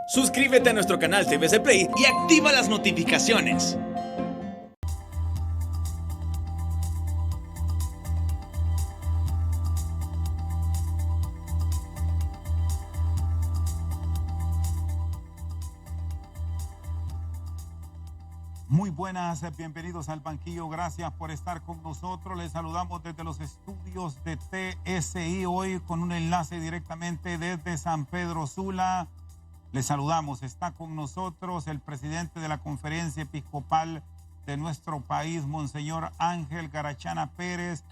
Suscríbete a nuestro canal TVC Play y activa las notificaciones. Muy buenas, bienvenidos al banquillo, gracias por estar con nosotros. Les saludamos desde los estudios de TSI hoy con un enlace directamente desde San Pedro Sula. Les saludamos, está con nosotros el presidente de la Conferencia Episcopal de nuestro país, Monseñor Ángel Garachana Pérez,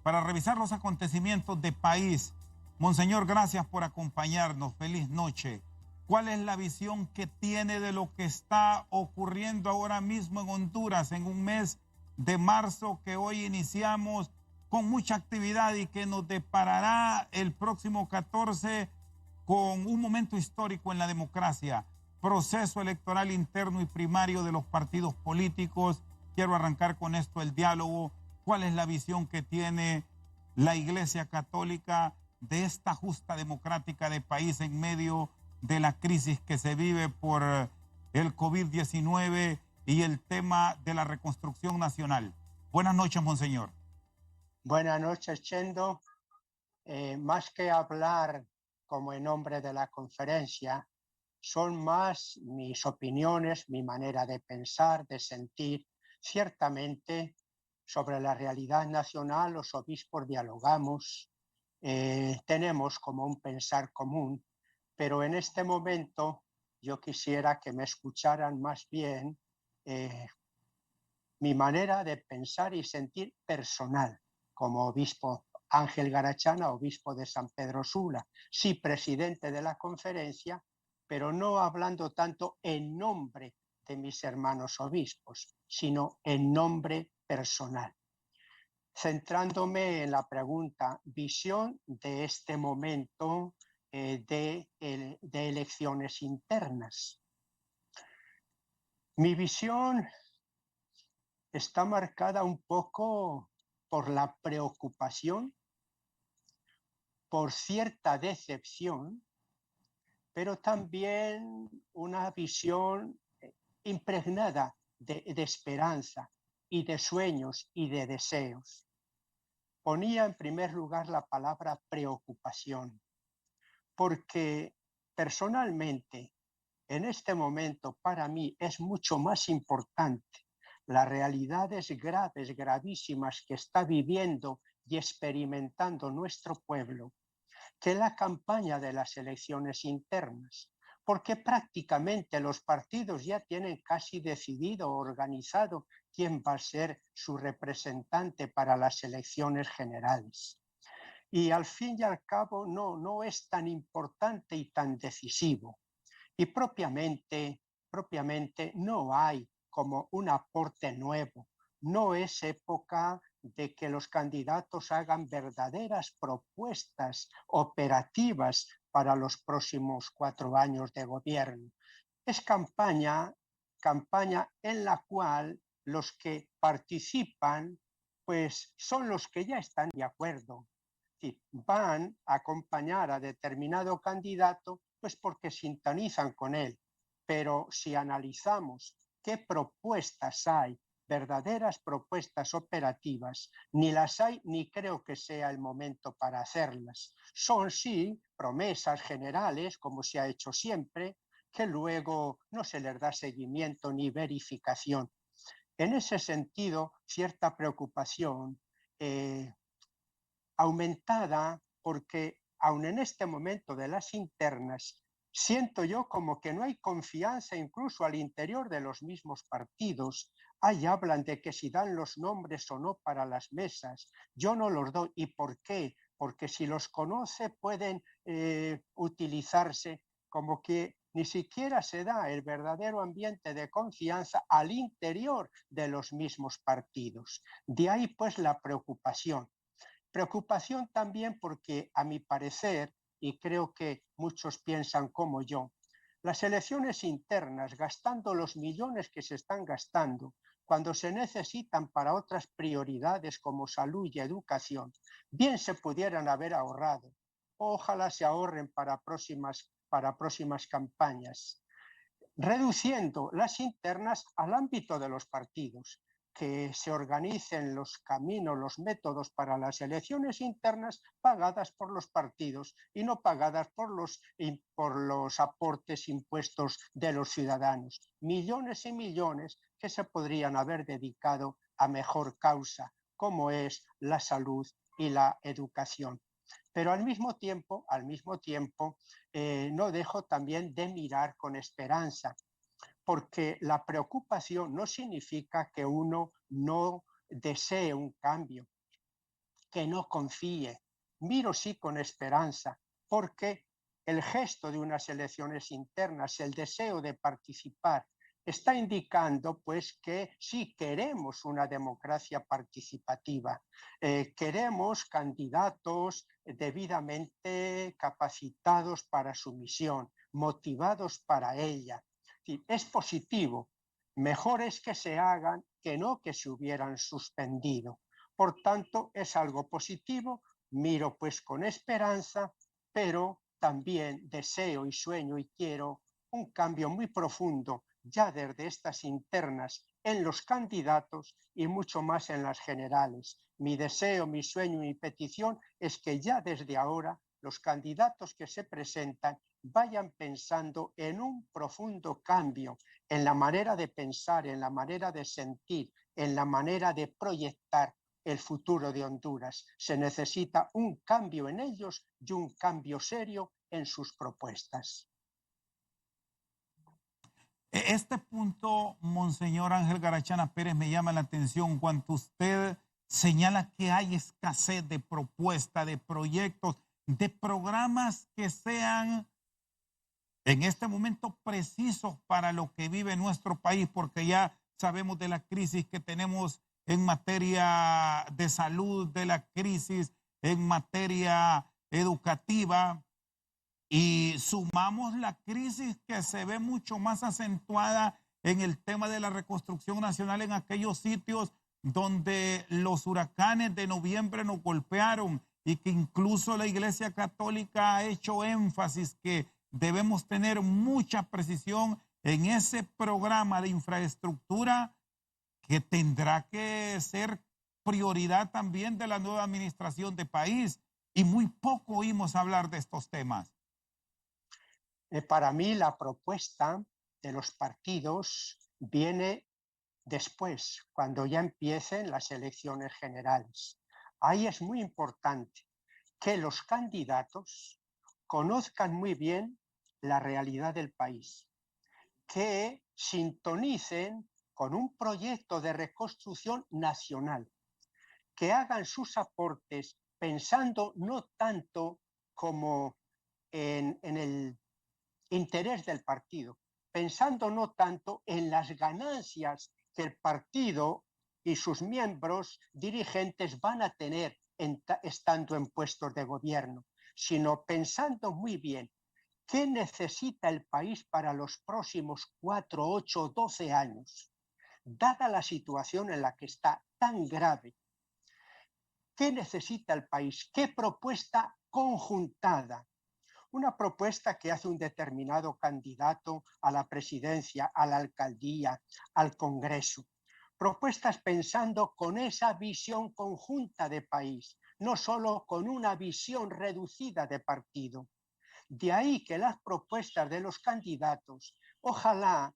para revisar los acontecimientos del país. Monseñor, gracias por acompañarnos, feliz noche. ¿Cuál es la visión que tiene de lo que está ocurriendo ahora mismo en Honduras en un mes de marzo que hoy iniciamos con mucha actividad y que nos deparará el próximo 14 con un momento histórico en la democracia, proceso electoral interno y primario de los partidos políticos? Quiero arrancar con esto el diálogo. ¿Cuál es la visión que tiene la Iglesia Católica de esta justa democrática de país en medio de la crisis que se vive por el COVID-19 y el tema de la reconstrucción nacional? Buenas noches, Monseñor. Buenas noches, Chendo. Más que hablar como en nombre de la conferencia, son más mis opiniones, mi manera de pensar, de sentir. Ciertamente, sobre la realidad nacional, los obispos dialogamos, tenemos como un pensar común, pero en este momento yo quisiera que me escucharan más bien mi manera de pensar y sentir personal, como obispo Ángel Garachana, obispo de San Pedro Sula, sí presidente de la conferencia, pero no hablando tanto en nombre de mis hermanos obispos, sino en nombre personal. Centrándome en la pregunta, visión de este momento de elecciones internas. Mi visión está marcada un poco por la preocupación, por cierta decepción, pero también una visión impregnada de esperanza y de sueños y de deseos. Ponía en primer lugar la palabra preocupación, porque personalmente en este momento para mí es mucho más importante las realidades graves, gravísimas que está viviendo y experimentando nuestro pueblo, que la campaña de las elecciones internas, porque prácticamente los partidos ya tienen casi decidido, organizado quién va a ser su representante para las elecciones generales. Y al fin y al cabo no es tan importante y tan decisivo. Y propiamente no hay como un aporte nuevo. No es época de que los candidatos hagan verdaderas propuestas operativas para los próximos 4 años de gobierno. Es campaña en la cual los que participan pues son los que ya están de acuerdo. Van a acompañar a determinado candidato pues porque sintonizan con él. Pero si analizamos qué propuestas hay, verdaderas propuestas operativas, ni las hay ni creo que sea el momento para hacerlas. Son sí promesas generales, como se ha hecho siempre, que luego no se les da seguimiento ni verificación. En ese sentido, cierta preocupación aumentada porque aun en este momento de las internas, siento yo como que no hay confianza incluso al interior de los mismos partidos. Ahí hablan de que si dan los nombres o no para las mesas. Yo no los doy. ¿Y por qué? Porque si los conoce pueden utilizarse, como que ni siquiera se da el verdadero ambiente de confianza al interior de los mismos partidos. De ahí pues la preocupación. Preocupación también porque, a mi parecer, y creo que muchos piensan como yo, las elecciones internas, gastando los millones que se están gastando, cuando se necesitan para otras prioridades como salud y educación, bien se pudieran haber ahorrado. Ojalá se ahorren para próximas para próximas campañas, reduciendo las internas al ámbito de los partidos, que se organicen los caminos, los métodos para las elecciones internas pagadas por los partidos y no pagadas por los aportes impuestos de los ciudadanos. Millones y millones que se podrían haber dedicado a mejor causa, como es la salud y la educación. Pero al mismo tiempo, no dejo también de mirar con esperanza, porque la preocupación no significa que uno no desee un cambio, que no confíe. Miro sí con esperanza, porque el gesto de unas elecciones internas, el deseo de participar, está indicando pues que sí queremos una democracia participativa, queremos candidatos debidamente capacitados para su misión, motivados para ella. Es positivo, mejor es que se hagan que no que se hubieran suspendido. Por tanto, es algo positivo, miro pues con esperanza, pero también deseo y sueño y quiero un cambio muy profundo ya desde estas internas en los candidatos y mucho más en las generales. Mi deseo, mi sueño y mi petición es que ya desde ahora los candidatos que se presentan vayan pensando en un profundo cambio en la manera de pensar, en la manera de sentir, en la manera de proyectar el futuro de Honduras. Se necesita un cambio en ellos y un cambio serio en sus propuestas. Este punto, Monseñor Ángel Garachana Pérez, me llama la atención cuando usted señala que hay escasez de propuestas, de proyectos, de programas que sean en este momento precisos para lo que vive nuestro país, porque ya sabemos de la crisis que tenemos en materia de salud, de la crisis en materia educativa, y sumamos la crisis que se ve mucho más acentuada en el tema de la reconstrucción nacional en aquellos sitios donde los huracanes de noviembre nos golpearon y que incluso la Iglesia Católica ha hecho énfasis que debemos tener mucha precisión en ese programa de infraestructura que tendrá que ser prioridad también de la nueva administración de país. Y muy poco oímos hablar de estos temas. Para mí la propuesta de los partidos viene después, cuando ya empiecen las elecciones generales. Ahí es muy importante que los candidatos conozcan muy bien la realidad del país, que sintonicen con un proyecto de reconstrucción nacional, que hagan sus aportes pensando no tanto como en el interés del partido, pensando no tanto en las ganancias que el partido y sus miembros dirigentes van a tener estando en puestos de gobierno, sino pensando muy bien qué necesita el país para los próximos 4, 8, 12 años, dada la situación en la que está tan grave. ¿Qué necesita el país? ¿Qué propuesta conjuntada? Una propuesta que hace un determinado candidato a la presidencia, a la alcaldía, al Congreso. Propuestas pensando con esa visión conjunta de país, no solo con una visión reducida de partido. De ahí que las propuestas de los candidatos ojalá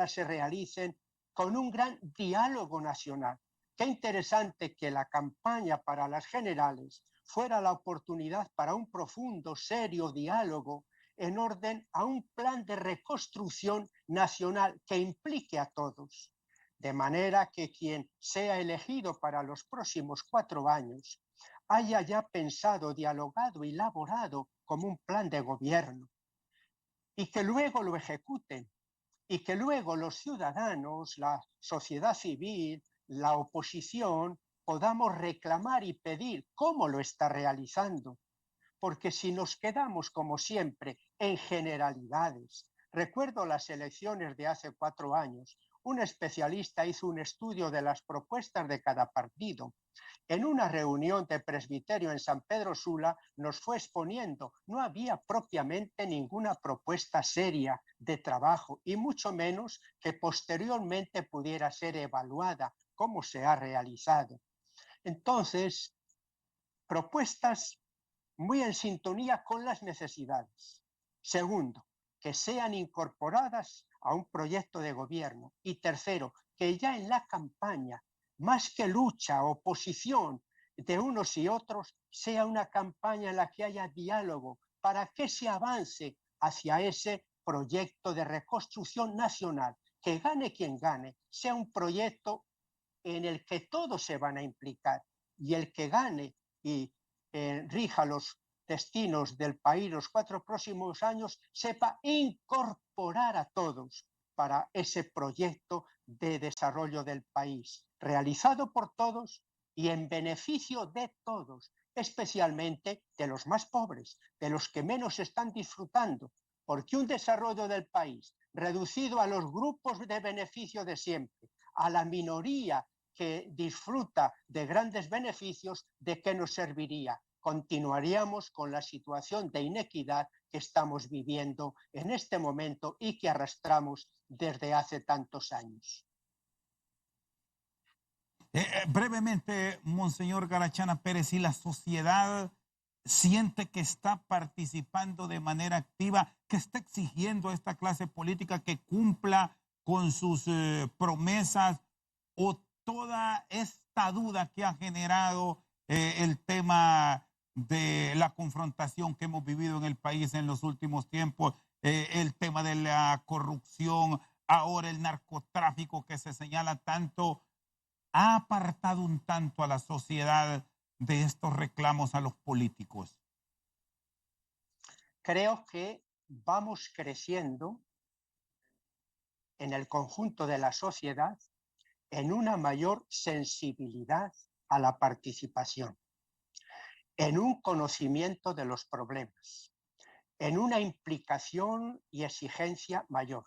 se realicen con un gran diálogo nacional. Qué interesante que la campaña para las generales fuera la oportunidad para un profundo, serio diálogo en orden a un plan de reconstrucción nacional que implique a todos, de manera que quien sea elegido para los próximos 4 años haya ya pensado, dialogado y elaborado como un plan de gobierno y que luego lo ejecuten y que luego los ciudadanos, la sociedad civil, la oposición, podamos reclamar y pedir cómo lo está realizando. Porque si nos quedamos, como siempre, en generalidades, recuerdo las elecciones de hace 4 años, un especialista hizo un estudio de las propuestas de cada partido. En una reunión de presbiterio en San Pedro Sula nos fue exponiendo, no había propiamente ninguna propuesta seria de trabajo y mucho menos que posteriormente pudiera ser evaluada cómo se ha realizado. Entonces, propuestas muy en sintonía con las necesidades. Segundo, que sean incorporadas a un proyecto de gobierno. Y tercero, que ya en la campaña, más que lucha, oposición de unos y otros, sea una campaña en la que haya diálogo para que se avance hacia ese proyecto de reconstrucción nacional. Que gane quien gane, sea un proyecto en el que todos se van a implicar y el que gane y rija los destinos del país los 4 próximos años sepa incorporar a todos para ese proyecto de desarrollo del país, realizado por todos y en beneficio de todos, especialmente de los más pobres, de los que menos están disfrutando, porque un desarrollo del país reducido a los grupos de beneficio de siempre, a la minoría que disfruta de grandes beneficios, ¿de qué nos serviría? Continuaríamos con la situación de inequidad que estamos viviendo en este momento y que arrastramos desde hace tantos años. Brevemente, Monseñor Galachana Pérez, si la sociedad siente que está participando de manera activa, que está exigiendo a esta clase política que cumpla con sus promesas, o toda esta duda que ha generado el tema de la confrontación que hemos vivido en el país en los últimos tiempos, el tema de la corrupción, ahora el narcotráfico que se señala tanto, ha apartado un tanto a la sociedad de estos reclamos a los políticos? Creo que vamos creciendo en el conjunto de la sociedad en una mayor sensibilidad a la participación, en un conocimiento de los problemas, en una implicación y exigencia mayor.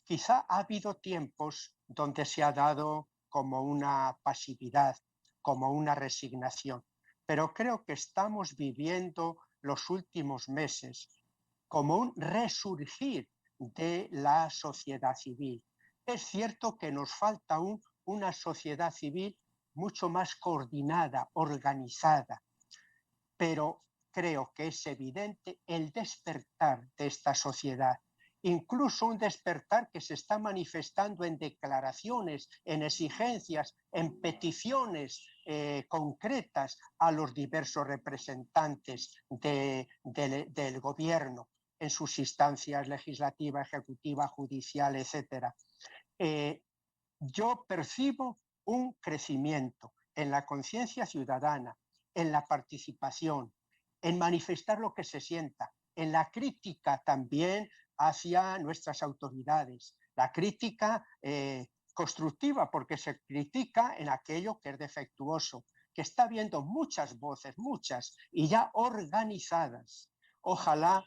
Quizá ha habido tiempos donde se ha dado como una pasividad, como una resignación, pero creo que estamos viviendo los últimos meses como un resurgir de la sociedad civil. Es cierto que nos falta aún una sociedad civil mucho más coordinada, organizada, pero creo que es evidente el despertar de esta sociedad, incluso un despertar que se está manifestando en declaraciones, en exigencias, en peticiones concretas a los diversos representantes del gobierno en sus instancias legislativa, ejecutiva, judicial, etc. Yo percibo un crecimiento en la conciencia ciudadana, en la participación, en manifestar lo que se sienta, en la crítica también hacia nuestras autoridades, la crítica constructiva, porque se critica en aquello que es defectuoso, que está habiendo muchas voces, muchas, y ya organizadas. Ojalá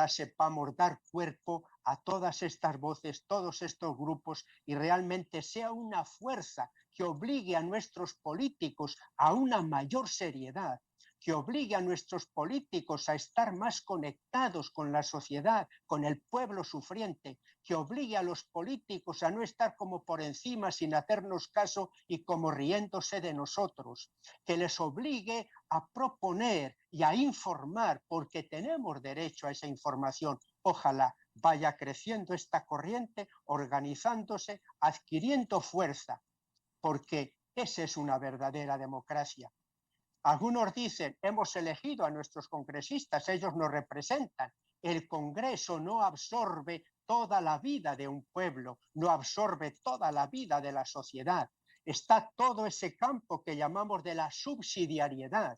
sepamos dar cuerpo a todas estas voces, todos estos grupos, y realmente sea una fuerza que obligue a nuestros políticos a una mayor seriedad, que obligue a nuestros políticos a estar más conectados con la sociedad, con el pueblo sufriente, que obligue a los políticos a no estar como por encima sin hacernos caso y como riéndose de nosotros, que les obligue a proponer y a informar, porque tenemos derecho a esa información. Ojalá vaya creciendo esta corriente, organizándose, adquiriendo fuerza, porque esa es una verdadera democracia. Algunos dicen, hemos elegido a nuestros congresistas, ellos nos representan. El Congreso no absorbe toda la vida de un pueblo, no absorbe toda la vida de la sociedad. Está todo ese campo que llamamos de la subsidiariedad.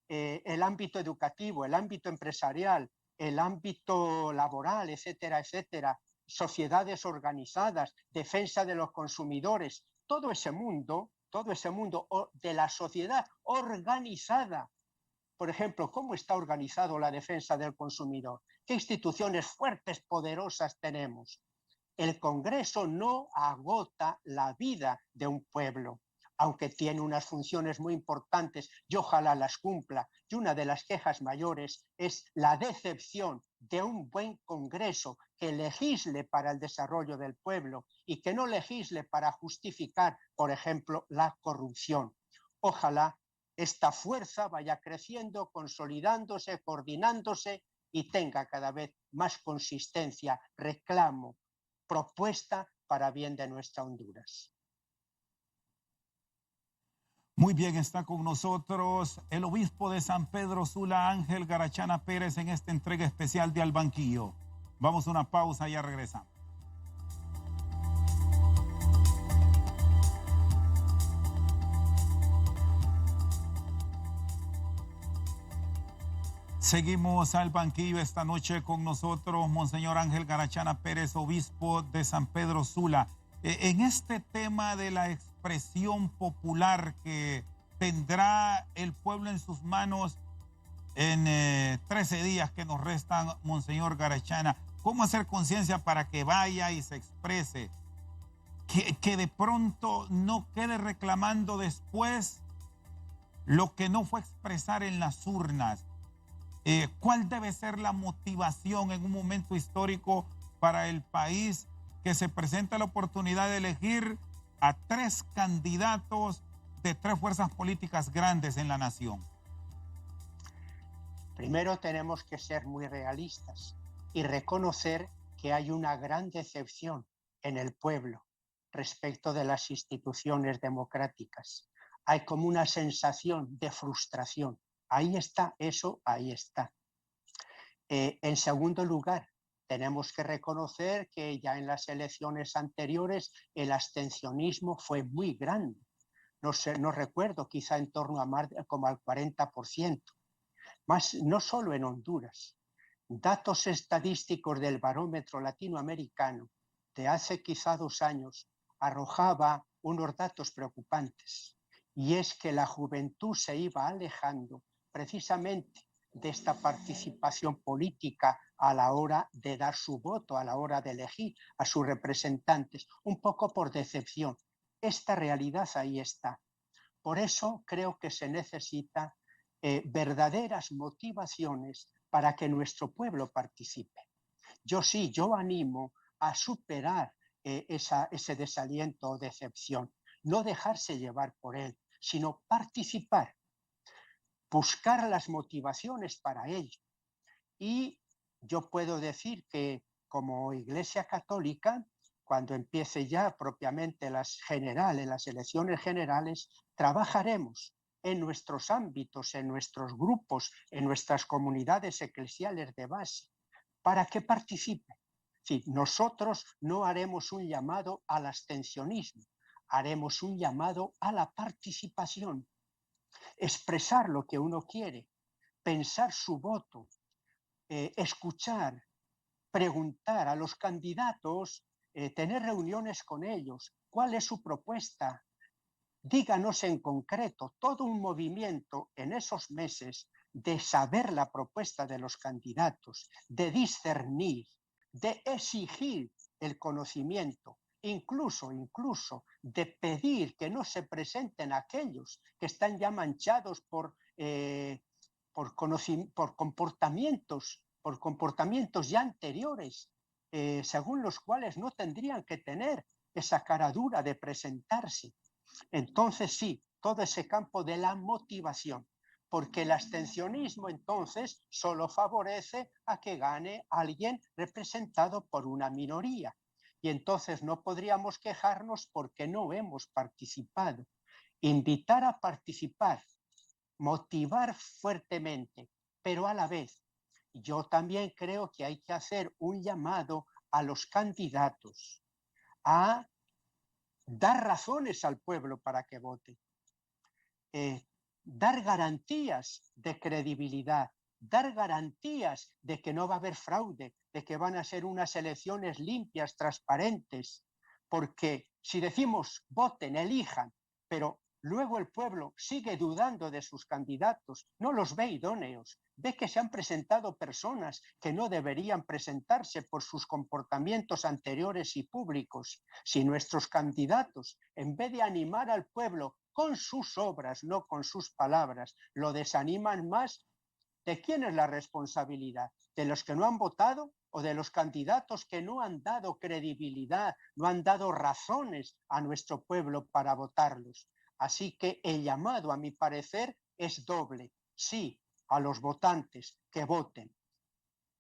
El ámbito educativo, el ámbito empresarial, el ámbito laboral, etcétera, etcétera, sociedades organizadas, defensa de los consumidores, todo ese mundo de la sociedad organizada. Por ejemplo, ¿cómo está organizado la defensa del consumidor? ¿Qué instituciones fuertes, poderosas tenemos? El Congreso no agota la vida de un pueblo, aunque tiene unas funciones muy importantes y ojalá las cumpla. Y una de las quejas mayores es la decepción de un buen Congreso que legisle para el desarrollo del pueblo y que no legisle para justificar, por ejemplo, la corrupción. Ojalá esta fuerza vaya creciendo, consolidándose, coordinándose y tenga cada vez más consistencia, reclamo, propuesta para bien de nuestra Honduras. Muy bien, está con nosotros el obispo de San Pedro Sula, Ángel Garachana Pérez, en esta entrega especial de Al Banquillo. Vamos a una pausa y ya regresamos. Seguimos al banquillo esta noche con nosotros, Monseñor Ángel Garachana Pérez, obispo de San Pedro Sula. En este tema de la expresión popular que tendrá el pueblo en sus manos en 13 días que nos restan, Monseñor Garachana, ¿cómo hacer conciencia para que vaya y se exprese? Que de pronto no quede reclamando después lo que no fue expresar en las urnas. ¿Cuál debe ser la motivación en un momento histórico para el país que se presenta la oportunidad de elegir a 3 candidatos de 3 fuerzas políticas grandes en la nación? Primero tenemos que ser muy realistas y reconocer que hay una gran decepción en el pueblo respecto de las instituciones democráticas. Hay como una sensación de frustración. Ahí está, eso ahí está. En segundo lugar, tenemos que reconocer que ya en las elecciones anteriores el abstencionismo fue muy grande. No recuerdo, quizá en torno a más como al 40%. Más, no solo en Honduras. Datos estadísticos del Barómetro Latinoamericano de hace quizá 2 años arrojaba unos datos preocupantes. Y es que la juventud se iba alejando precisamente de esta participación política a la hora de dar su voto, a la hora de elegir a sus representantes, un poco por decepción. Esta realidad ahí está. Por eso creo que se necesita verdaderas motivaciones para que nuestro pueblo participe. Yo animo a superar ese desaliento o decepción, no dejarse llevar por él, sino participar, buscar las motivaciones para ello. Y yo puedo decir que como Iglesia Católica, cuando empiece ya propiamente las elecciones generales, trabajaremos en nuestros ámbitos, en nuestros grupos, en nuestras comunidades eclesiales de base, para que participen. Sí, nosotros no haremos un llamado al abstencionismo, haremos un llamado a la participación, expresar lo que uno quiere, pensar su voto, escuchar, preguntar a los candidatos, tener reuniones con ellos, cuál es su propuesta. Díganos en concreto todo un movimiento en esos meses de saber la propuesta de los candidatos, de discernir, de exigir el conocimiento, incluso de pedir que no se presenten aquellos que están ya manchados por comportamientos ya anteriores, según los cuales no tendrían que tener esa cara dura de presentarse. Entonces sí, todo ese campo de la motivación, porque el abstencionismo entonces solo favorece a que gane alguien representado por una minoría. Y entonces no podríamos quejarnos porque no hemos participado. Invitar a participar, motivar fuertemente, pero a la vez yo también creo que hay que hacer un llamado a los candidatos a dar razones al pueblo para que vote, dar garantías de credibilidad, dar garantías de que no va a haber fraude, de que van a ser unas elecciones limpias, transparentes, porque si decimos voten, elijan, pero luego el pueblo sigue dudando de sus candidatos, no los ve idóneos, ve que se han presentado personas que no deberían presentarse por sus comportamientos anteriores y públicos. Si nuestros candidatos, en vez de animar al pueblo con sus obras, no con sus palabras, lo desaniman más, ¿de quién es la responsabilidad? ¿De los que no han votado o de los candidatos que no han dado credibilidad, no han dado razones a nuestro pueblo para votarlos? Así que el llamado, a mi parecer, es doble. Sí, a los votantes que voten,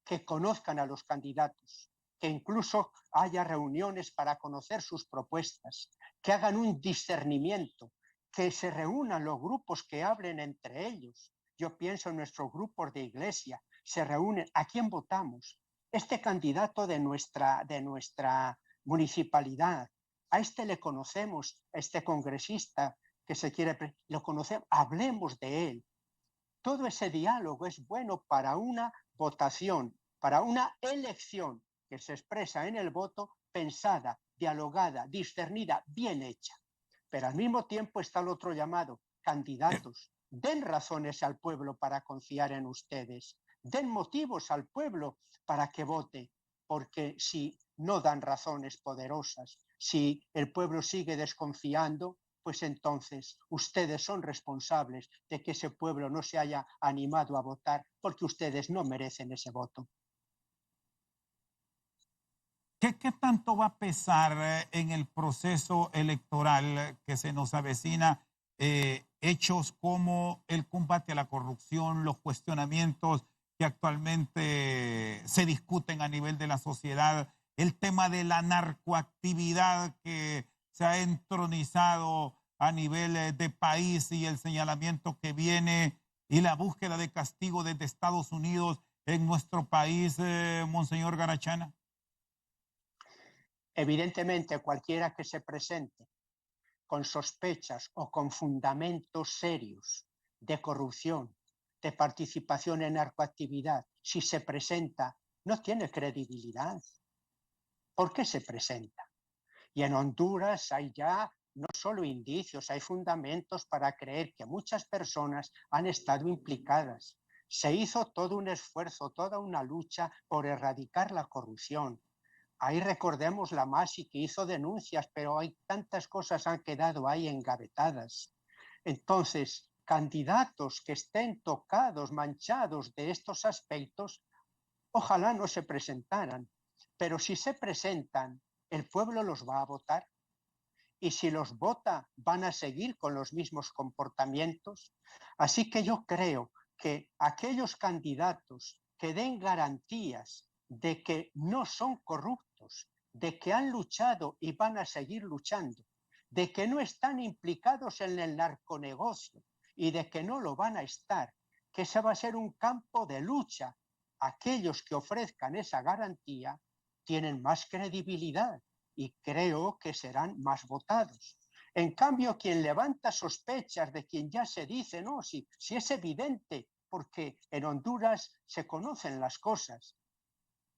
que conozcan a los candidatos, que incluso haya reuniones para conocer sus propuestas, que hagan un discernimiento, que se reúnan los grupos que hablen entre ellos. Yo pienso en nuestros grupos de iglesia, se reúnen. ¿A quién votamos? Este candidato de nuestra municipalidad, a este le conocemos, a este congresista que se quiere, lo conocemos, hablemos de él. Todo ese diálogo es bueno para una votación, para una elección que se expresa en el voto, pensada, dialogada, discernida, bien hecha. Pero al mismo tiempo está el otro llamado, candidatos, den razones al pueblo para confiar en ustedes, den motivos al pueblo para que vote, porque si no dan razones poderosas, si el pueblo sigue desconfiando, pues entonces ustedes son responsables de que ese pueblo no se haya animado a votar porque ustedes no merecen ese voto. ¿Qué tanto va a pesar en el proceso electoral que se nos avecina hechos como el combate a la corrupción, los cuestionamientos que actualmente se discuten a nivel de la sociedad, el tema de la narcoactividad que se ha entronizado a nivel de país y el señalamiento que viene y la búsqueda de castigo desde Estados Unidos en nuestro país, Monseñor Garachana? Evidentemente, cualquiera que se presente con sospechas o con fundamentos serios de corrupción, de participación en narcoactividad, si se presenta, no tiene credibilidad. ¿Por qué se presenta? Y en Honduras hay ya no solo indicios, hay fundamentos para creer que muchas personas han estado implicadas. Se hizo todo un esfuerzo, toda una lucha por erradicar la corrupción. Ahí recordemos la Masi que hizo denuncias, pero hay tantas cosas han quedado ahí engavetadas. Entonces, candidatos que estén tocados, manchados de estos aspectos, ojalá no se presentaran. Pero si se presentan, el pueblo los va a votar. Y si los vota, van a seguir con los mismos comportamientos. Así que yo creo que aquellos candidatos que den garantías de que no son corruptos, de que han luchado y van a seguir luchando, de que no están implicados en el narconegocio y de que no lo van a estar, que ese va a ser un campo de lucha. Aquellos que ofrezcan esa garantía tienen más credibilidad y creo que serán más votados. En cambio, quien levanta sospechas de quien ya se dice, no, si es evidente, porque en Honduras se conocen las cosas,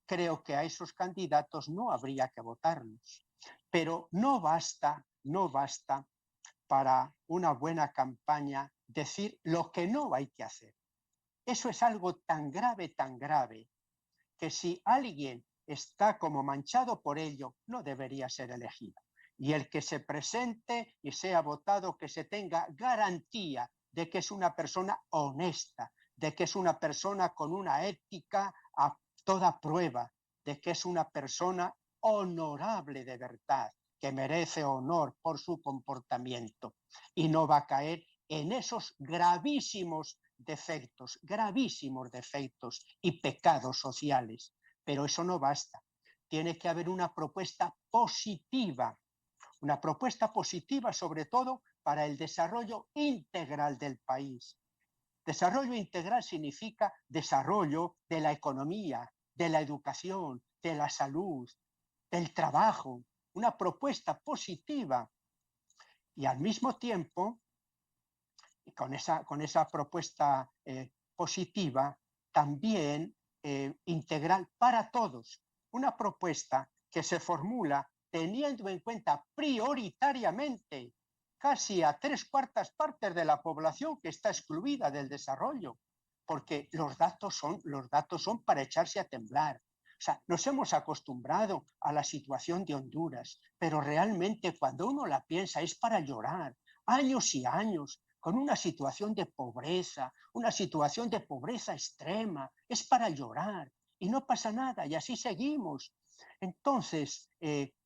creo que a esos candidatos no habría que votarlos. Pero no basta para una buena campaña decir lo que no hay que hacer. Eso es algo tan grave, que si alguien está como manchado por ello, no debería ser elegido. Y el que se presente y sea votado, que se tenga garantía de que es una persona honesta, de que es una persona con una ética a toda prueba, de que es una persona honorable de verdad, que merece honor por su comportamiento y no va a caer en esos gravísimos defectos y pecados sociales. Pero eso no basta. Tiene que haber una propuesta positiva sobre todo para el desarrollo integral del país. Desarrollo integral significa desarrollo de la economía, de la educación, de la salud, del trabajo, una propuesta positiva. Y al mismo tiempo, con esa propuesta positiva, también integral para todos. Una propuesta que se formula teniendo en cuenta prioritariamente casi a 3/4 de la población que está excluida del desarrollo, porque los datos son para echarse a temblar. O sea, nos hemos acostumbrado a la situación de Honduras, pero realmente cuando uno la piensa es para llorar, años y años, con una situación de pobreza extrema, es para llorar y no pasa nada y así seguimos. Entonces,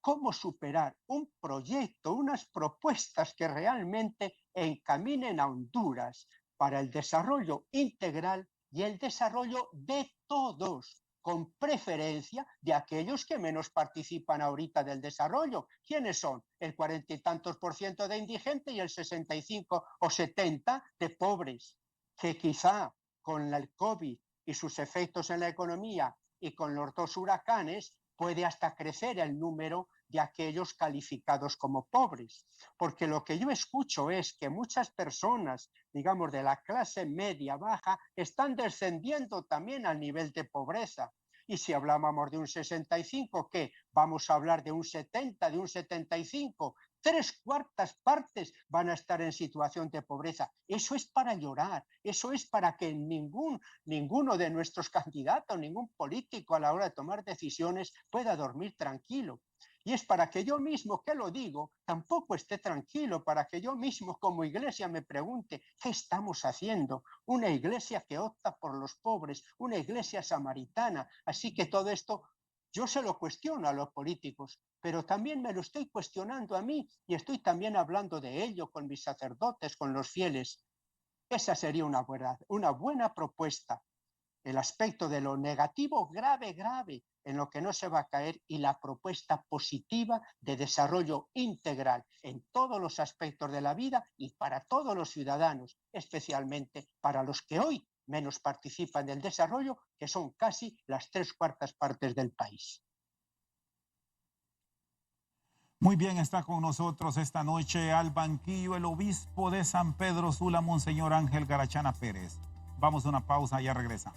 ¿cómo superar un proyecto, unas propuestas que realmente encaminen a Honduras para el desarrollo integral y el desarrollo de todos, con preferencia de aquellos que menos participan ahorita del desarrollo? ¿Quiénes son? El 40 y tantos % de indigentes y el 65 o 70 de pobres, que quizá con el COVID y sus efectos en la economía y con los 2 huracanes puede hasta crecer el número de aquellos calificados como pobres. Porque lo que yo escucho es que muchas personas, digamos, de la clase media baja, están descendiendo también al nivel de pobreza. Y si hablábamos de un 65, ¿qué? Vamos a hablar de un 70, de un 75. 3/4 van a estar en situación de pobreza. Eso es para llorar, eso es para que ninguno de nuestros candidatos, ningún político a la hora de tomar decisiones pueda dormir tranquilo. Y es para que yo mismo, que lo digo, tampoco esté tranquilo, para que yo mismo como iglesia me pregunte, ¿qué estamos haciendo? Una iglesia que opta por los pobres, una iglesia samaritana. Así que todo esto yo se lo cuestiono a los políticos, pero también me lo estoy cuestionando a mí y estoy también hablando de ello con mis sacerdotes, con los fieles. Esa sería una buena propuesta. El aspecto de lo negativo, grave, en lo que no se va a caer, y la propuesta positiva de desarrollo integral en todos los aspectos de la vida y para todos los ciudadanos, especialmente para los que hoy menos participan del desarrollo, que son casi las 3/4 del país. Muy bien, está con nosotros esta noche al banquillo el obispo de San Pedro Sula, Monseñor Ángel Garachana Pérez. Vamos a una pausa, ya regresa.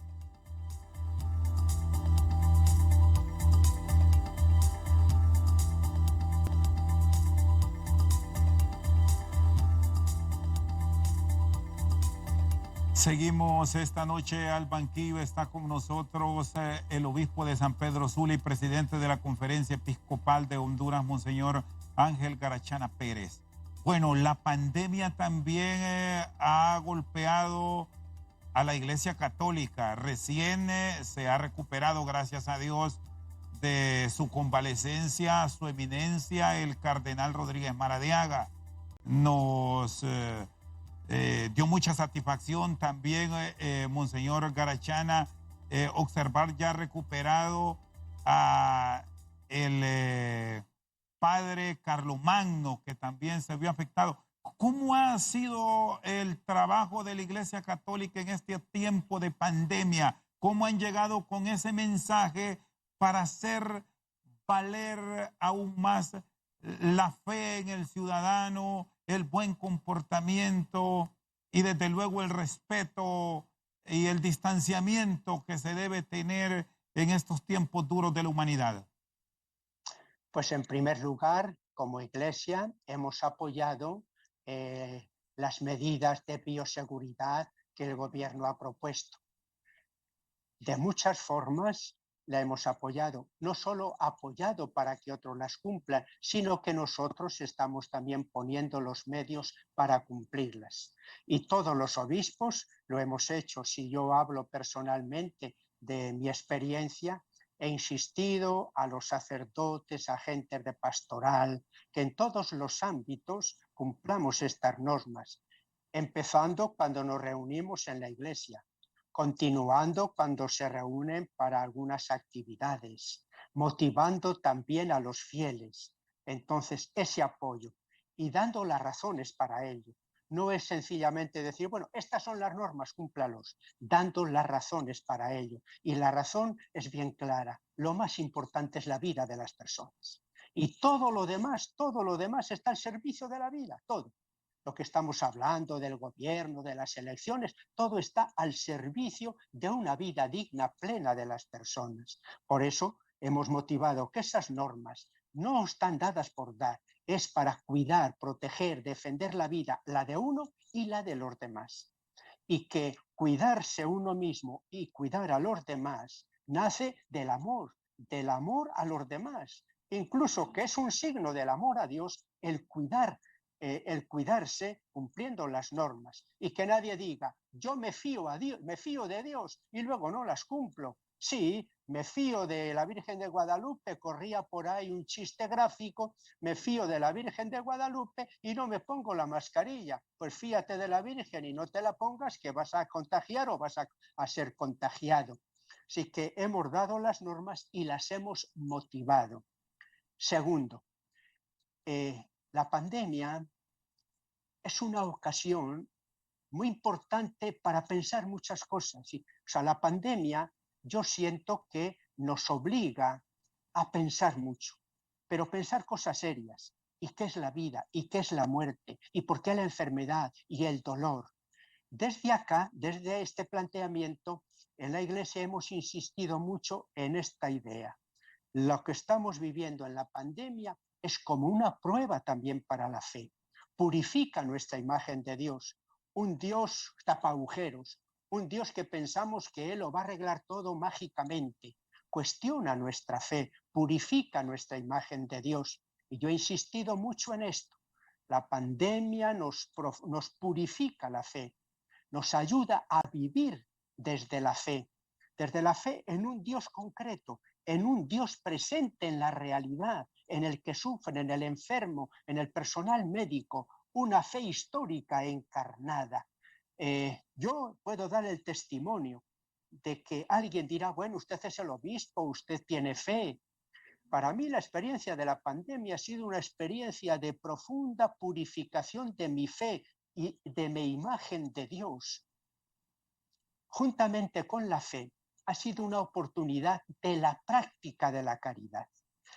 Seguimos esta noche al banquillo. Está con nosotros el obispo de San Pedro Sula y presidente de la Conferencia Episcopal de Honduras, Monseñor Ángel Garachana Pérez. Bueno, la pandemia también ha golpeado a la Iglesia Católica. Recién se ha recuperado, gracias a Dios, de su convalecencia su eminencia, el cardenal Rodríguez Maradiaga. Nos dio mucha satisfacción también, Monseñor Garachana, observar ya recuperado a el padre Carlomagno, que también se vio afectado. ¿Cómo ha sido el trabajo de la Iglesia Católica en este tiempo de pandemia? ¿Cómo han llegado con ese mensaje para hacer valer aún más la fe en el ciudadano, el buen comportamiento y desde luego el respeto y el distanciamiento que se debe tener en estos tiempos duros de la humanidad? Pues en primer lugar, como Iglesia, hemos apoyado las medidas de bioseguridad que el gobierno ha propuesto. De muchas formas la hemos apoyado, no solo apoyado para que otros las cumplan, sino que nosotros estamos también poniendo los medios para cumplirlas. Y todos los obispos lo hemos hecho. Si yo hablo personalmente de mi experiencia, he insistido a los sacerdotes, agentes de pastoral, que en todos los ámbitos cumplamos estas normas, empezando cuando nos reunimos en la iglesia, continuando cuando se reúnen para algunas actividades, motivando también a los fieles. Entonces, ese apoyo y dando las razones para ello. No es sencillamente decir, bueno, estas son las normas, cúmplalos, dando las razones para ello. Y la razón es bien clara. Lo más importante es la vida de las personas. Y todo lo demás está al servicio de la vida, todo. Lo que estamos hablando del gobierno, de las elecciones, todo está al servicio de una vida digna, plena de las personas. Por eso hemos motivado que esas normas no están dadas por dar, es para cuidar, proteger, defender la vida, la de uno y la de los demás. Y que cuidarse uno mismo y cuidar a los demás nace del amor a los demás, incluso que es un signo del amor a Dios el cuidarse cumpliendo las normas, y que nadie diga yo me fío de Dios y luego no las cumplo. Sí, me fío de la Virgen de Guadalupe, corría por ahí un chiste gráfico, me fío de la Virgen de Guadalupe y no me pongo la mascarilla. Pues fíate de la Virgen y no te la pongas, que vas a contagiar o vas a ser contagiado. Así que hemos dado las normas y las hemos motivado. Segundo, la pandemia es una ocasión muy importante para pensar muchas cosas. ¿Sí? O sea, la pandemia yo siento que nos obliga a pensar mucho, pero pensar cosas serias. ¿Y qué es la vida? ¿Y qué es la muerte? ¿Y por qué la enfermedad y el dolor? Desde acá, desde este planteamiento, en la Iglesia hemos insistido mucho en esta idea. Lo que estamos viviendo en la pandemia es como una prueba también para la fe. Purifica nuestra imagen de Dios, un Dios tapa agujeros, un Dios que pensamos que Él lo va a arreglar todo mágicamente. Cuestiona nuestra fe, purifica nuestra imagen de Dios. Y yo he insistido mucho en esto. La pandemia nos purifica la fe, nos ayuda a vivir desde la fe en un Dios concreto, en un Dios presente en la realidad, en el que sufre, en el enfermo, en el personal médico, una fe histórica encarnada. Yo puedo dar el testimonio de que alguien dirá, bueno, usted es el obispo, usted tiene fe. Para mí la experiencia de la pandemia ha sido una experiencia de profunda purificación de mi fe y de mi imagen de Dios. Juntamente con la fe, ha sido una oportunidad de la práctica de la caridad,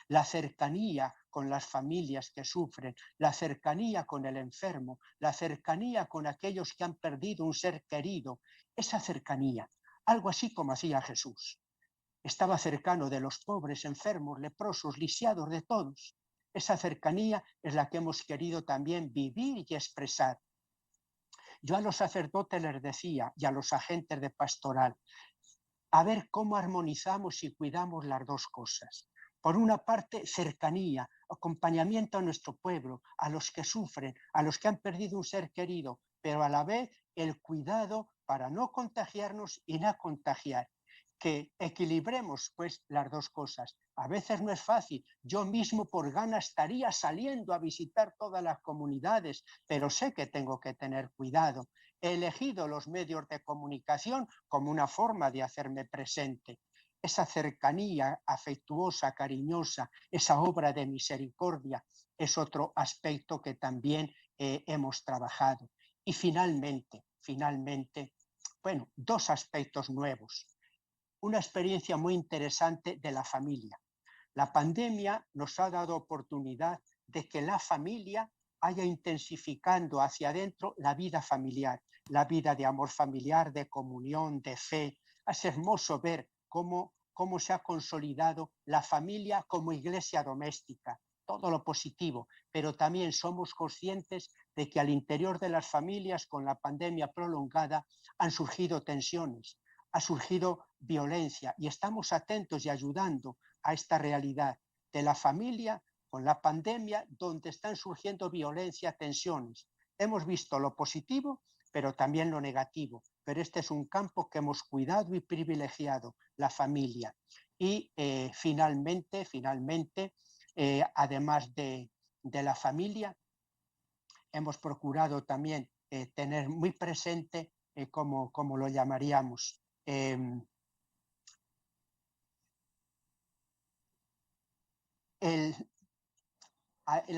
la cercanía con las familias que sufren, la cercanía con el enfermo, la cercanía con aquellos que han perdido un ser querido, esa cercanía, algo así como hacía Jesús. Estaba cercano de los pobres, enfermos, leprosos, lisiados, de todos. Esa cercanía es la que hemos querido también vivir y expresar. Yo a los sacerdotes les decía y a los agentes de pastoral, a ver cómo armonizamos y cuidamos las dos cosas. Por una parte, cercanía, acompañamiento a nuestro pueblo, a los que sufren, a los que han perdido un ser querido, pero a la vez el cuidado para no contagiarnos y no contagiar. Que equilibremos pues las dos cosas. A veces no es fácil. Yo mismo por ganas estaría saliendo a visitar todas las comunidades, pero sé que tengo que tener cuidado. He elegido los medios de comunicación como una forma de hacerme presente. Esa cercanía afectuosa, cariñosa, esa obra de misericordia es otro aspecto que también hemos trabajado. Y finalmente, bueno, dos aspectos nuevos. Una experiencia muy interesante de la familia. La pandemia nos ha dado oportunidad de que la familia vaya intensificando hacia adentro la vida familiar, la vida de amor familiar, de comunión, de fe. Es hermoso ver cómo se ha consolidado la familia como iglesia doméstica, todo lo positivo, pero también somos conscientes de que al interior de las familias con la pandemia prolongada han surgido tensiones, ha surgido violencia y estamos atentos y ayudando a esta realidad de la familia con la pandemia donde están surgiendo violencia, tensiones. Hemos visto lo positivo, pero también lo negativo, pero este es un campo que hemos cuidado y privilegiado, la familia. Y finalmente, además de la familia, hemos procurado también tener muy presente, como lo llamaríamos,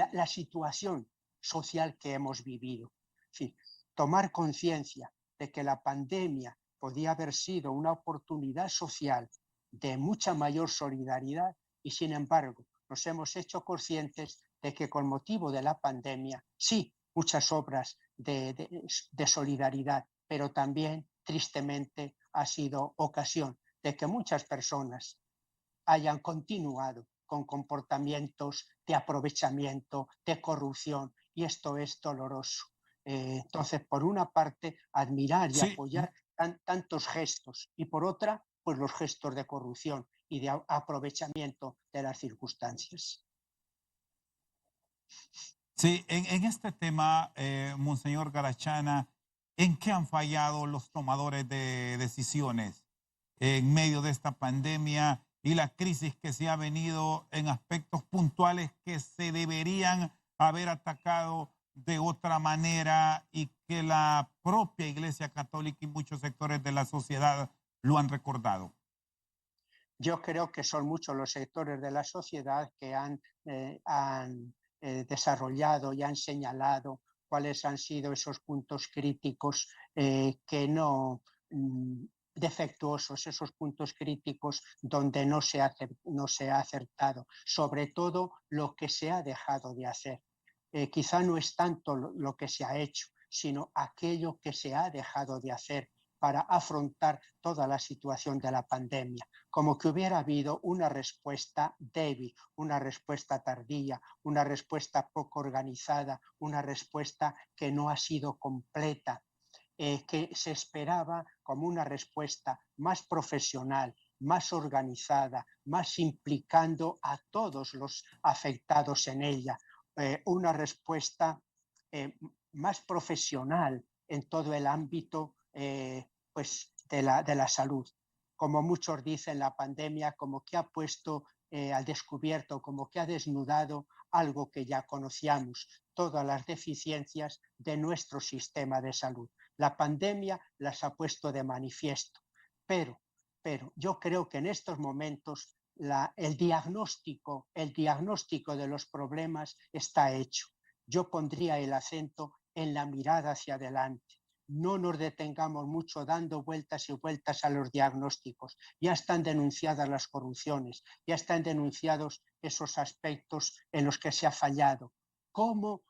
la situación social que hemos vivido. Sí, tomar conciencia de que la pandemia podía haber sido una oportunidad social de mucha mayor solidaridad y, sin embargo, nos hemos hecho conscientes de que con motivo de la pandemia, sí, muchas obras de solidaridad, pero también, tristemente, ha sido ocasión de que muchas personas hayan continuado con comportamientos de aprovechamiento, de corrupción, y esto es doloroso. Entonces, por una parte, admirar y Sí, apoyar tantos gestos, y por otra, pues los gestos de corrupción y de aprovechamiento de las circunstancias. sí, en este tema, Monseñor Garachana, ¿en qué han fallado los tomadores de decisiones en medio de esta pandemia y la crisis que se ha venido en aspectos puntuales que se deberían haber atacado de otra manera y que la propia Iglesia Católica y muchos sectores de la sociedad lo han recordado? Yo creo que son muchos los sectores de la sociedad que han desarrollado y han señalado cuáles han sido esos puntos críticos que no defectuosos, esos puntos críticos donde no se ha acertado, sobre todo lo que se ha dejado de hacer. Quizá no es tanto lo que se ha hecho, sino aquello que se ha dejado de hacer para afrontar toda la situación de la pandemia, como que hubiera habido una respuesta débil, una respuesta tardía, una respuesta poco organizada, una respuesta que no ha sido completa, que se esperaba como una respuesta más profesional, más organizada, más implicando a todos los afectados en ella, una respuesta más profesional en todo el ámbito pues de la salud. Como muchos dicen, la pandemia como que ha puesto al descubierto, como que ha desnudado algo que ya conocíamos, todas las deficiencias de nuestro sistema de salud. La pandemia las ha puesto de manifiesto, pero yo creo que en estos momentos el diagnóstico de los problemas está hecho. Yo pondría el acento en la mirada hacia adelante. No nos detengamos mucho dando vueltas y vueltas a los diagnósticos. Ya están denunciadas las corrupciones, ya están denunciados esos aspectos en los que se ha fallado. ¿Cómo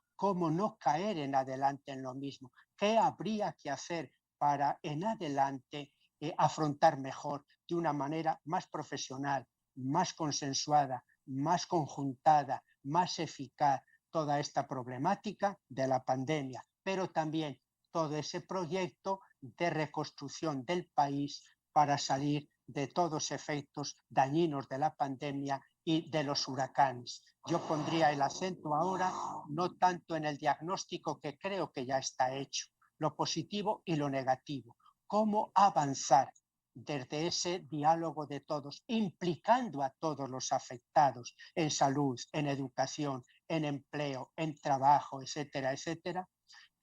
no caer en adelante en lo mismo? ¿Qué habría que hacer para en adelante afrontar mejor, de una manera más profesional, más consensuada, más conjuntada, más eficaz, toda esta problemática de la pandemia, pero también todo ese proyecto de reconstrucción del país para salir de todos efectos dañinos de la pandemia y de los huracanes? Yo pondría el acento ahora no tanto en el diagnóstico, que creo que ya está hecho, lo positivo y lo negativo. ¿Cómo avanzar desde ese diálogo de todos, implicando a todos los afectados en salud, en educación, en empleo, en trabajo, etcétera, etcétera?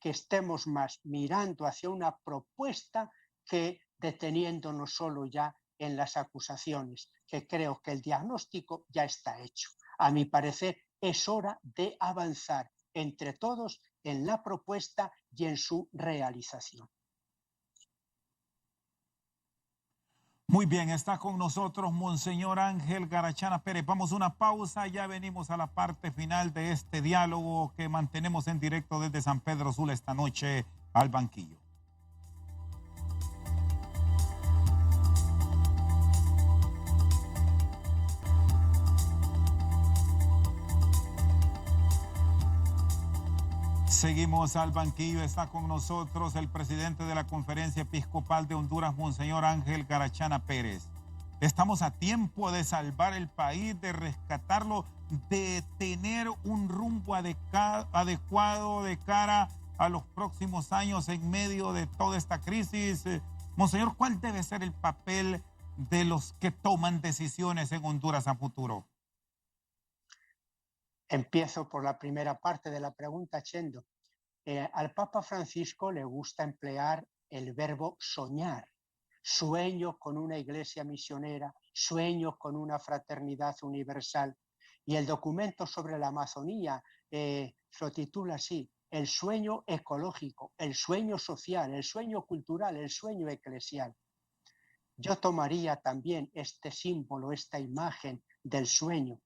Que estemos más mirando hacia una propuesta que deteniéndonos solo ya en las acusaciones, que creo que el diagnóstico ya está hecho. A mi parecer, es hora de avanzar entre todos en la propuesta y en su realización. Muy bien, está con nosotros Monseñor Ángel Garachana Pérez. Vamos a una pausa, ya venimos a la parte final de este diálogo que mantenemos en directo desde San Pedro Sula esta noche al banquillo. Seguimos al banquillo, está con nosotros el presidente de la Conferencia Episcopal de Honduras, Monseñor Ángel Garachana Pérez. Estamos a tiempo de salvar el país, de rescatarlo, de tener un rumbo adecuado de cara a los próximos años en medio de toda esta crisis. Monseñor, ¿cuál debe ser el papel de los que toman decisiones en Honduras a futuro? Empiezo por la primera parte de la pregunta, Chendo. Al Papa Francisco le gusta emplear el verbo soñar. Sueño con una iglesia misionera, sueño con una fraternidad universal. Y el documento sobre la Amazonía lo titula así: el sueño ecológico, el sueño social, el sueño cultural, el sueño eclesial. Yo tomaría también este símbolo, esta imagen del sueño.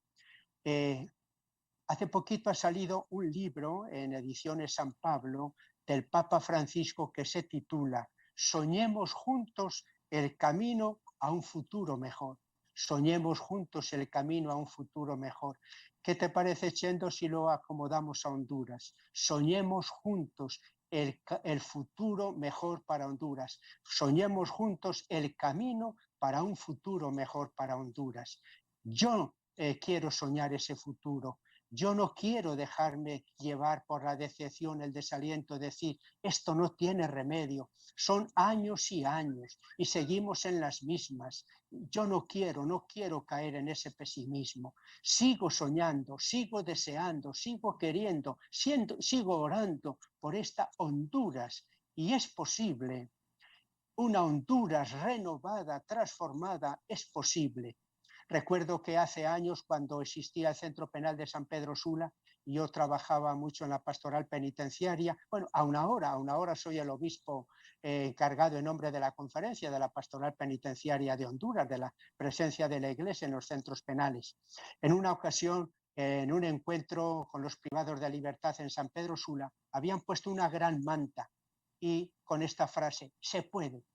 Hace poquito ha salido un libro en Ediciones San Pablo del Papa Francisco que se titula Soñemos juntos el camino a un futuro mejor. Soñemos juntos el camino a un futuro mejor. ¿Qué te parece, Chendo, si lo acomodamos a Honduras? Soñemos juntos el futuro mejor para Honduras. Soñemos juntos el camino para un futuro mejor para Honduras. Yo quiero soñar ese futuro. Yo no quiero dejarme llevar por la decepción, el desaliento, decir, esto no tiene remedio. Son años y años y seguimos en las mismas. Yo no quiero caer en ese pesimismo. Sigo soñando, sigo deseando, sigo queriendo, sigo orando por esta Honduras. Y es posible, una Honduras renovada, transformada, es posible. Recuerdo que hace años, cuando existía el Centro Penal de San Pedro Sula, yo trabajaba mucho en la pastoral penitenciaria. Bueno, aún ahora soy el obispo encargado en nombre de la Conferencia de la Pastoral Penitenciaria de Honduras, de la presencia de la Iglesia en los centros penales. En una ocasión, en un encuentro con los privados de libertad en San Pedro Sula, habían puesto una gran manta y con esta frase, se puede.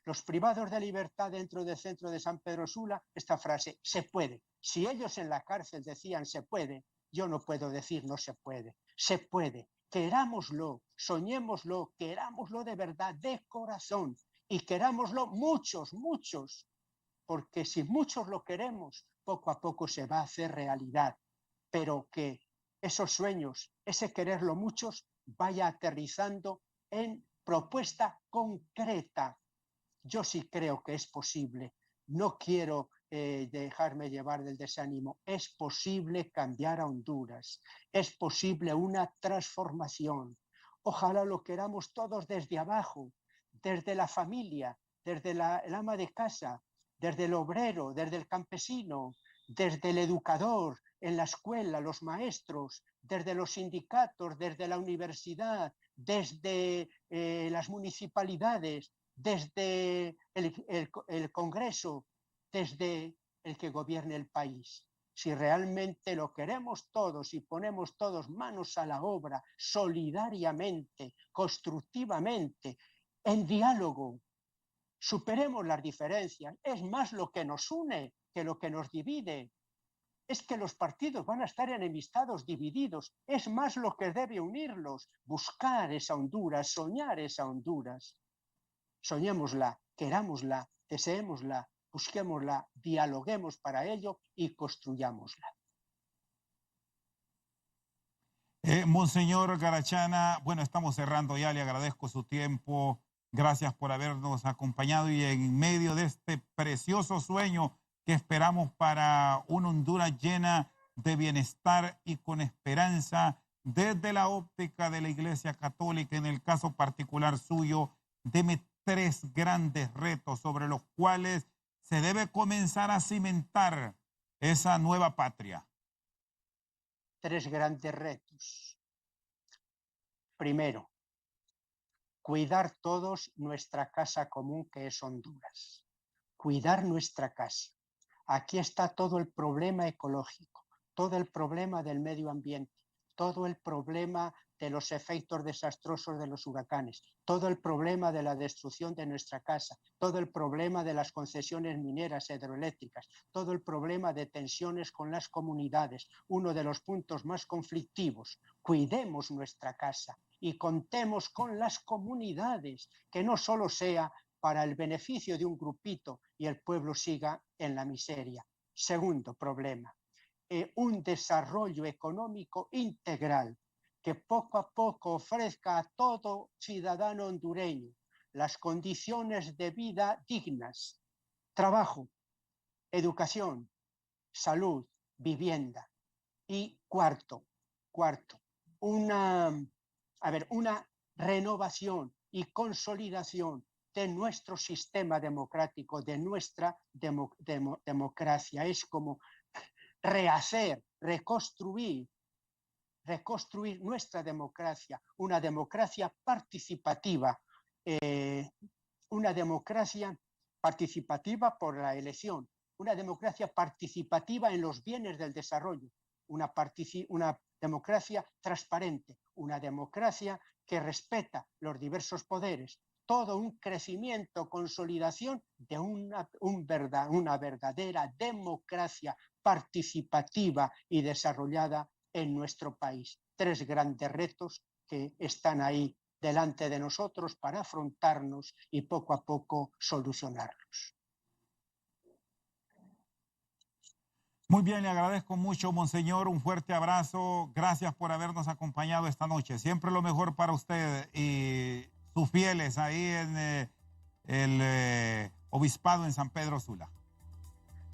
Los privados de libertad dentro del centro de San Pedro Sula, esta frase, se puede. Si ellos en la cárcel decían se puede, yo no puedo decir no se puede. Se puede. Querámoslo, soñémoslo, querámoslo de verdad, de corazón. Y querámoslo muchos, muchos. Porque si muchos lo queremos, poco a poco se va a hacer realidad. Pero que esos sueños, ese quererlo muchos, vaya aterrizando en propuesta concreta. Yo sí creo que es posible. No quiero dejarme llevar del desánimo. Es posible cambiar a Honduras. Es posible una transformación. Ojalá lo queramos todos desde abajo, desde la familia, desde el ama de casa, desde el obrero, desde el campesino, desde el educador, en la escuela, los maestros, desde los sindicatos, desde la universidad, desde las municipalidades, desde el Congreso, desde el que gobierne el país. Si realmente lo queremos todos y ponemos todos manos a la obra, solidariamente, constructivamente, en diálogo, superemos las diferencias. Es más lo que nos une que lo que nos divide. Es que los partidos van a estar enemistados, divididos. Es más lo que debe unirlos. Buscar esa Honduras, soñar esa Honduras. Soñémosla, querámosla, deseémosla, busquémosla, dialoguemos para ello y construyámosla. Monseñor Garachana, bueno, estamos cerrando ya, le agradezco su tiempo, gracias por habernos acompañado y en medio de este precioso sueño que esperamos para una Honduras llena de bienestar y con esperanza desde la óptica de la Iglesia Católica, en el caso particular suyo, deme 3 grandes retos sobre los cuales se debe comenzar a cimentar esa nueva patria. 3 grandes retos. Primero, cuidar todos nuestra casa común, que es Honduras. Cuidar nuestra casa. Aquí está todo el problema ecológico, todo el problema del medio ambiente, todo el problema de los efectos desastrosos de los huracanes, todo el problema de la destrucción de nuestra casa, todo el problema de las concesiones mineras hidroeléctricas, todo el problema de tensiones con las comunidades, uno de los puntos más conflictivos. Cuidemos nuestra casa y contemos con las comunidades, que no solo sea para el beneficio de un grupito y el pueblo siga en la miseria. Segundo problema, un desarrollo económico integral que poco a poco ofrezca a todo ciudadano hondureño las condiciones de vida dignas, trabajo, educación, salud, vivienda. Y cuarto, una renovación y consolidación de nuestro sistema democrático, de nuestra democracia. Es como rehacer, reconstruir nuestra democracia, una democracia participativa, una democracia participativa por la elección, una democracia participativa en los bienes del desarrollo, una democracia transparente, una democracia que respeta los diversos poderes, todo un crecimiento, consolidación de una verdadera democracia participativa y desarrollada en nuestro país. 3 grandes retos que están ahí delante de nosotros para afrontarnos y poco a poco solucionarlos. Muy bien, le agradezco mucho, monseñor, un fuerte abrazo. Gracias por habernos acompañado esta noche. Siempre lo mejor para usted y sus fieles ahí en el obispado en San Pedro Sula.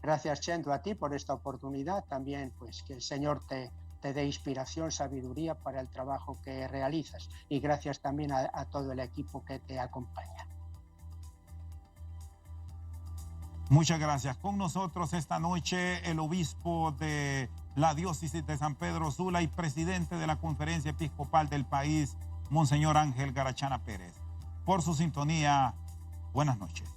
Gracias, Chendo, a ti por esta oportunidad. También, pues, que el Señor te dé inspiración, sabiduría para el trabajo que realizas. Y gracias también a todo el equipo que te acompaña. Muchas gracias. Con nosotros esta noche el obispo de la diócesis de San Pedro Sula y presidente de la Conferencia Episcopal del país, monseñor Ángel Garachana Pérez. Por su sintonía, buenas noches.